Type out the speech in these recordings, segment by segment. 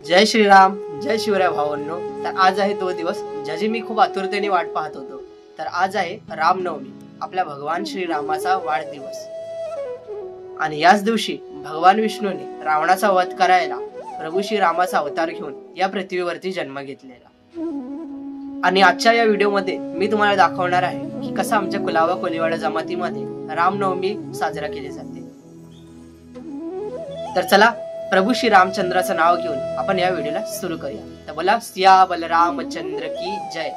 जय श्रीराम, जय शिवराय भावांनो। तर आज आहे तो दिवस ज्याची मी खूप आतुरतेने वाट पाहत होतो। तर आज आहे रामनवमी, आपल्या भगवान श्रीरामाचा वाढदिवस। आणि याच दिवशी भगवान विष्णूने रावणाचा वध करायला प्रभू श्रीरामाचा अवतार घेऊन या पृथ्वीवरती जन्म घेतलेला। आणि आजच्या या व्हिडिओमध्ये मी तुम्हाला दाखवणार आहे की कसं आमच्या कुलाबा कोलीवाडा जमातीमध्ये रामनवमी साजरा केली जाते। तर चला प्रभू श्री रामचंद्राचं नाव घेऊन आपण या व्हिडिओला सुरू करूया। तर बोला सिया बलरामचंद्र की जय।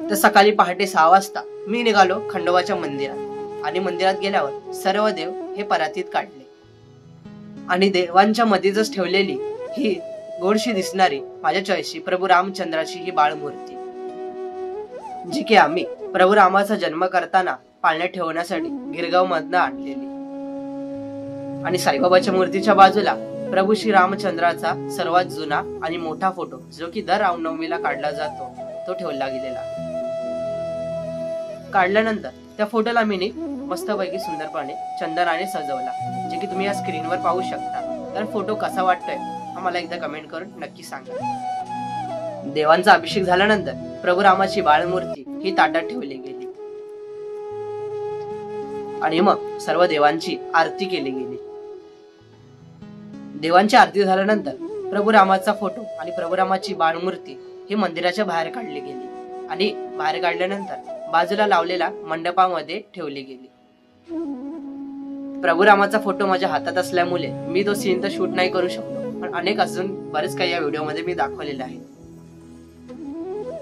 तर सकाळी पहाटे 6 वाजता मी निघालो खंडोबाच्या मंदिरात। आणि मंदिरात गेल्यावर सर्व देव हे परातीत काढले आणि देवांच्या मध्येच ठेवलेली ही गोडशी दिसणारी माझ्या चॉईसची प्रभू रामचंद्राची ही बाळमूर्ती, जी की आम्ही प्रभू रामाचा जन्म करताना पाळण्यात ठेवण्यासाठी गिरगाव मधनं आणलेली। आणि साईबाबाच्या मूर्तीच्या बाजूला प्रभू श्री रामचंद्राचा सर्वात जुना आणि मोठा फोटो, जो की दर रामनवमीला काढला जातो, तो ठेवला गेलेला। काढल्यानंतर त्या फोटोला मी मस्तपैकी सुंदरपणे चंदनाने सजवला, जे की तुम्ही या स्क्रीनवर पाहू शकता। तर फोटो कसा वाटतोय हा मला एकदा कमेंट करून नक्की सांगा। देवांचा अभिषेक झाल्यानंतर प्रभू रामाची बाळमूर्ती ही ताटात ठेवली गेली आणि मग सर्व देवांची आरती केली गेली। देवांची आरती झाल्यानंतर प्रभू रामाचा फोटो आणि प्रभू रामाची बाळमूर्ती ही मंदिराच्या बाहेर काढली गेली आणि बाहेर काढल्यानंतर बाजूला लावलेल्या मंडपामध्ये ठेवली गेली। प्रभू रामाचा फोटो माझ्या हातात असल्यामुळे मी तो सीन तर शूट नाही करू शकलो, पण अनेक अजून बरेच काही या व्हिडिओमध्ये मी दाखवलेले आहे।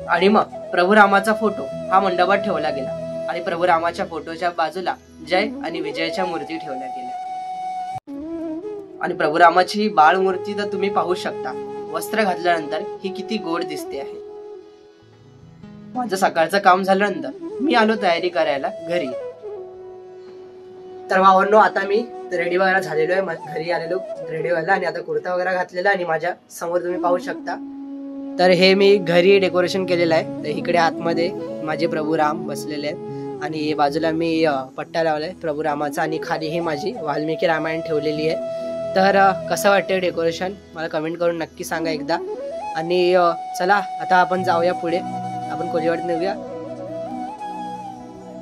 आणि मग प्रभू रामाचा फोटो हा मंडपात ठेवला गेला आणि प्रभू रामाच्या फोटोच्या बाजूला जय आणि विजयच्या मूर्ती ठेवल्या गेल्या। आणि प्रभू रामाची ही बाळ मूर्ती तर तुम्ही पाहू शकता, वस्त्र घातल्यानंतर ही किती गोड दिसते आहे। माझं सकाळचं काम झाल्यानंतर मी आलो तयारी करायला घरी। तर भावांनो, आता मी रेडी वगैरे झालेलो आहे, घरी आलेलो रेडी व्हायला आणि आता कुर्ता वगैरे घातलेला आणि माझ्या समोर तुम्ही पाहू शकता। तर हे मी घरी डेकोरेशन केलेलं आहे। तर इकडे आतमध्ये माझे प्रभू राम बसलेले आहेत आणि बाजूला मी पट्टा लावलाय प्रभू रामाचा आणि खाली ही माझी वाल्मिकी रामायण ठेवलेली आहे। तर कसं वाटतंय डेकोरेशन मला कमेंट करून नक्की सांगा एकदा। आणि चला आता आपण जाऊया पुढे, आपण कोलीवाड्यात निघूया।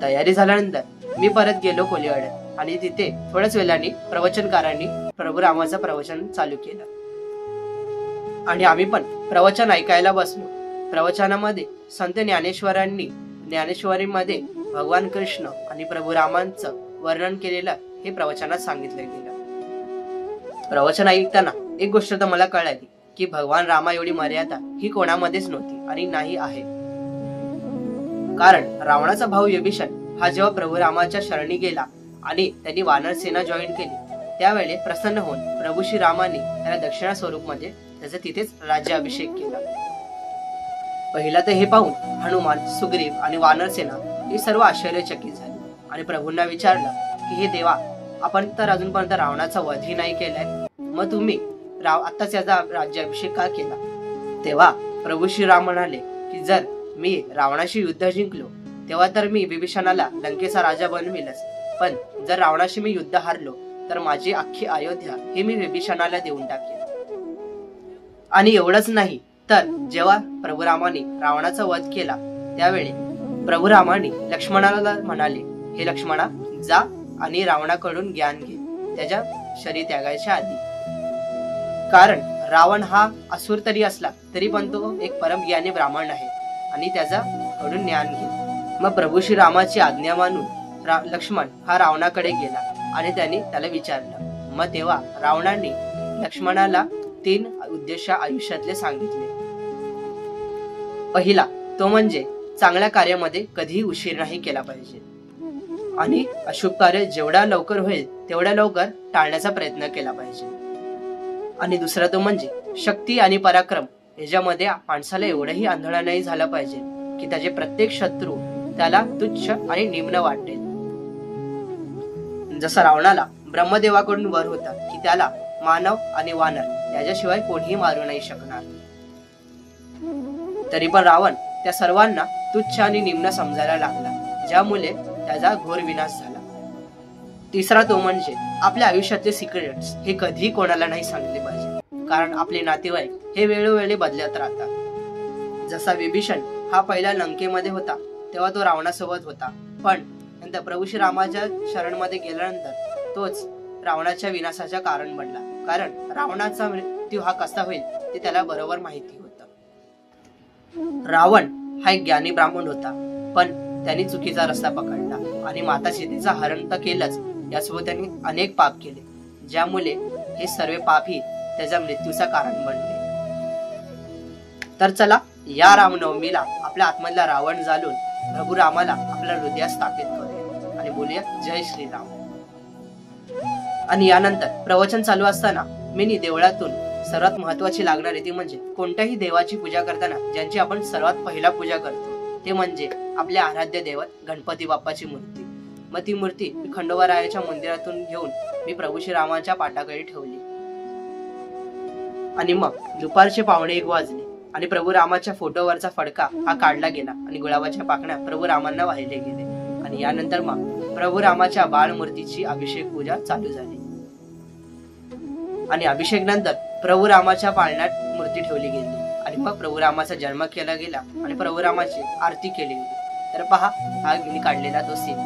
तयारी झाल्यानंतर मी परत गेलो कोलीवाड्यात आणि तिथे थोड्याच वेळाने प्रवचनकारांनी प्रभू रामाचं प्रवचन चालू केलं आणि आम्ही पण प्रवचन ऐकायला बसलो। प्रवचनामध्ये संत ज्ञानेश्वरीमध्ये भगवान कृष्ण आणि प्रभू रामांचं वर्णन केलेलं हे प्रवचनात सांगितलं गेलं। प्रवचन ऐकताना एक गोष्ट तर मला कळाली की भगवान रामा एवढी मर्यादा ही कोणामध्येच नव्हती आणि नाही आहे। कारण रावणाचा भाऊ विभीषण हा जेव्हा प्रभू रामाच्या शरणी गेला आणि त्यांनी वानर सेना जॉईन केली, त्यावेळी प्रसन्न होऊन प्रभू श्री रामाने त्याला दक्षिणा स्वरूप मध्ये त्याचा तिथेच राज्याभिषेक केला। पहिला तर हे पाहून हनुमान, सुग्रीव आणि वानर सेना ही सर्व आश्चर्यचकित झाली आणि प्रभूंना विचारलं की हे देवा, आपण तर अजूनपर्यंत रावणाचा वधही नाही केलाय, मग तुम्ही आताच याचा राज्याभिषेक का केला? तेव्हा प्रभू श्रीराम म्हणाले की जर मी रावणाशी युद्ध जिंकलो तेव्हा तर मी विभीषणाला लंकेचा राजा बनविलच, पण जर रावणाशी मी युद्ध हारलो तर माझी अख्खी अयोध्या ही मी विभीषणाला देऊन टाकेन। आणि एवढंच नाही तर जेव्हा प्रभू रामाने रावणाचा वध केला त्यावेळी प्रभू रामाने लक्ष्मणाला म्हणाले, हे लक्ष्मणा, जा आणि रावणाकडून ज्ञान घे त्याच्या शरीर त्यागायच्या आधी। कारण रावण हा असुर तरी असला तरी पण तो एक परमज्ञानी ब्राह्मण आहे आणि त्याचा कडून ज्ञान घे। मग प्रभू श्री रामाची आज्ञा मानून लक्ष्मण हा रावणाकडे गेला आणि त्याने त्याला विचारलं। मग तेव्हा रावणाने लक्ष्मणाला 3 उद्देश आयुष्यातले सांगितले। पहिला तो म्हणजे चांगल्या कार्यामध्ये कधीही उशीर नाही केला पाहिजे आणि अशुभ कार्य जेवढा लवकर होईल तेवढ्या लवकर टाळण्याचा प्रयत्न केला पाहिजे। आणि दुसरा तो म्हणजे शक्ती आणि पराक्रम याच्यामध्ये माणसाला एवढंही आंधळा नाही झाला पाहिजे की त्याचे प्रत्येक शत्रू त्याला तुच्छ आणि निम्न वाटेल। जसा रावणाला ब्रह्मदेवाकडून वर होता की त्याला मानव आणि वानर त्याच्याशिवाय कोणीही मारू नाही शकणार. तरी पण रावण त्या सर्वांना तुच्छ आणि निम्न समजायला लागला, ज्यामुळे त्याचा घोर विनाश झाला. तिसरा तो म्हणजे आपल्या आयुष्यातले सिक्रेट्स हे कधीही कोणाला नाही सांगितले पाहिजे, कारण आपले नातेवाईक हे वेळोवेळी बदलत राहतात. जसा विभीषण हा पहिला लंकेमध्ये होता तेव्हा तो रावणासोबत होता, पण नंतर प्रभू श्रीरामाच्या शरणमध्ये गेल्यानंतर तोच रावणाच्या विनाशाचे कारण बनला, कारण रावणाचा मृत्यू हा कसा होईल ते त्याला बरोबर माहिती होतं. रावण हा एक ज्ञानी ब्राह्मण होता, पण त्यांनी चुकीचा रस्ता पकडला आणि माता सीतेचा हरण तर केलंच, यासोबत त्यांनी अनेक पाप केले, ज्यामुळे हे सर्व पापही त्याच्या मृत्यूचा कारण बनले. तर चला या रामनवमीला आपल्या आत्मधला रावण जाळून प्रभू रामाला आपल्या हृदयात स्थापित करूया आणि बोलूया जय श्रीराम. आणि यानंतर प्रवचन चालू असताना मी देवळातून सर्वात महत्वाची लागणारी ती म्हणजे कोणत्याही देवाची पूजा करताना ज्यांची आपण सर्वात पहिला पूजा करतो ते म्हणजे आपले आराध्य दैवत गणपती बाप्पाची मूर्ती. मग ती मूर्ती मी खंडोबारायाच्या मंदिरातून घेऊन मी प्रभू श्रीरामाच्या पाटाकडे ठेवली. आणि मग दुपारचे 1:15 वाजले आणि प्रभू रामाच्या फोटोवरचा फडका हा काढला गेला आणि गुलाबाच्या पाकळ्या प्रभू रामांना वाहिले गेले. आणि यानंतर मग प्रभू रामाच्या बाळमूर्तीची अभिषेक पूजा चालू झाली. आणि अभिषेक नंतर प्रभू रामाच्या पाळण्यात मूर्ती ठेवली गेली आणि मग प्रभू रामाचा जन्म केला गेला आणि प्रभू रामाची आरती केली गेली. तर पहा हा मी काढलेला तो सीन.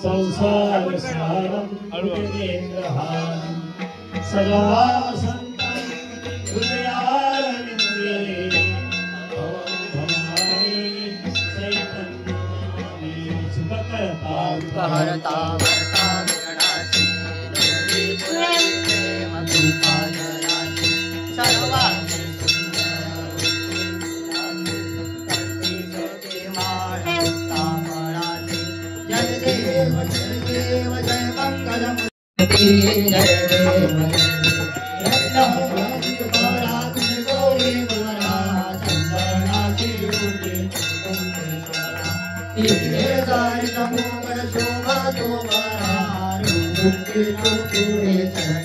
संसार सारम हृदयेन्द्रहारम सदा संतम हृदयारविंदे भवानी चैतन्यनामी सुखकर्ता हरता वर्ता विरणाची लोरी पुरते मधुपाजनाची सर्वांची देव जय मंगलम जय देव शोभा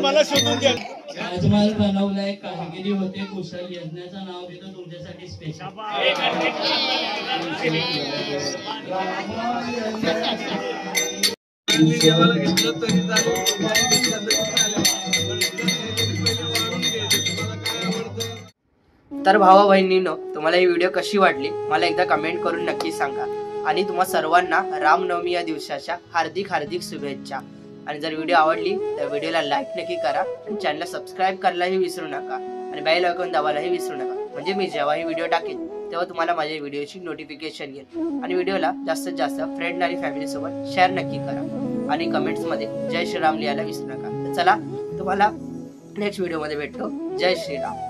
मला शोधून द्या. राजमहल बनवलाय, कारागिरी होते, कुशल यज्ञाचं नाव घेतो तुमच्यासाठी स्पेशल. तर भावा बहिणींनो, तुम्हाला ही व्हिडिओ कशी वाटली मला एकदा कमेंट करून नक्की सांगा. आणि तुम्हा सर्वांना रामनवमी या दिवसाच्या हार्दिक हार्दिक शुभेच्छा. आणि जर व्हिडिओ आवडली तर व्हिडिओला लाईक नक्की करा आणि चॅनलला सबस्क्राईब करायलाही विसरू नका आणि बेल आयकॉन दाबायलाही विसरू नका. म्हणजे मी जेव्हाही व्हिडिओ टाकेन तेव्हा तुम्हाला माझ्या व्हिडिओची नोटिफिकेशन येईल. आणि व्हिडिओला जास्तीत जास्त फ्रेंड आणि फॅमिली सोबत शेअर नक्की करा आणि कमेंट्स मध्ये जय श्रीराम लिहायला विसरू नका. तर चला, तुम्हाला नेक्स्ट व्हिडिओ मध्ये भेटतो. जय श्रीराम.